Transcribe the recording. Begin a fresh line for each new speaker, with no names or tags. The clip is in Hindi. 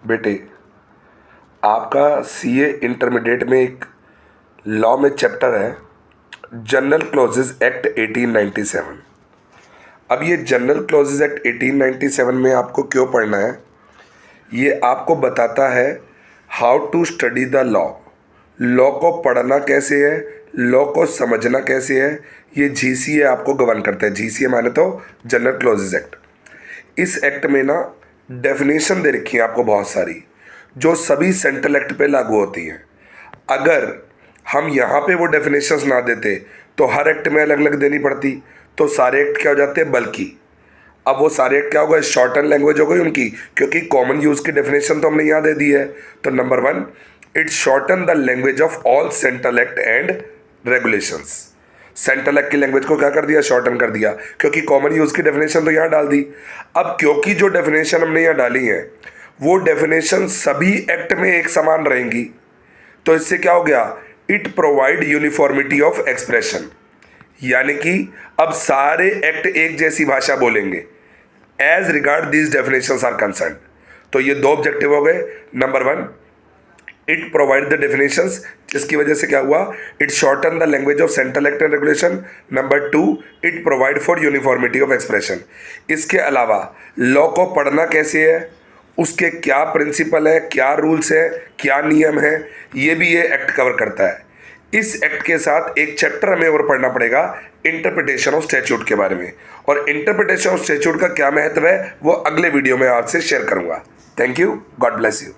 बेटे, आपका सीए इंटरमीडिएट में एक लॉ में चैप्टर है जनरल क्लॉजेज एक्ट 1897। अब ये जनरल क्लॉजेज एक्ट 1897 में आपको क्यों पढ़ना है, ये आपको बताता है how to study the law. Law को पढ़ना कैसे है, लॉ को समझना कैसे है, ये जीसीए आपको गवर्न करता है। जीसीए माने तो जनरल क्लॉजेज एक्ट। इस एक्ट में ना डेफिनेशन दे रखी है आपको बहुत सारी, जो सभी सेंट्रल एक्ट पे लागू होती हैं। अगर हम यहाँ पे वो डेफिनेशंस ना देते तो हर एक्ट में अलग अलग देनी पड़ती, तो सारे एक्ट क्या हो जाते हैं बल्कि। अब वो सारे एक्ट क्या होगा, शॉर्ट एंड लैंग्वेज हो गई उनकी, क्योंकि कॉमन यूज़ की डेफिनेशन तो हमने यहाँ दे दी है। तो number 1, it shorten the language of all central act and regulations. Central act की लैंग्वेज को क्या कर दिया, शॉर्टन कर दिया, क्योंकि कॉमन यूज़ की डेफिनेशन तो यहाँ डाल दी। अब क्योंकि जो डेफिनेशन हमने यहाँ डाली है वो डेफिनेशन सभी एक्ट में एक समान रहेंगी, तो इससे क्या हो गया, it provide uniformity of expression, यानी कि अब सारे एक्ट एक जैसी भाषा बोलेंगे as regard these definitions are concern. तो ये 2 ऑब्जेक्टिव हो गए। Number 1, it provide the definitions, जिसकी वजह से क्या हुआ, it shorten the language of central act and regulation. Number 2, it provide for uniformity of expression. इसके अलावा लॉ को पढ़ना कैसे है, उसके क्या प्रिंसिपल है, क्या रूल्स है, क्या नियम है, ये भी ये एक्ट कवर करता है। इस एक्ट के साथ एक चैप्टर हमें और पढ़ना पड़ेगा इंटरप्रिटेशन ऑफ स्टैट्यूट के बारे में, और इंटरप्रिटेशन ऑफ स्टैट्यूट का क्या महत्व है वो अगले वीडियो में आपसे शेयर करूंगा। Thank you, God bless you.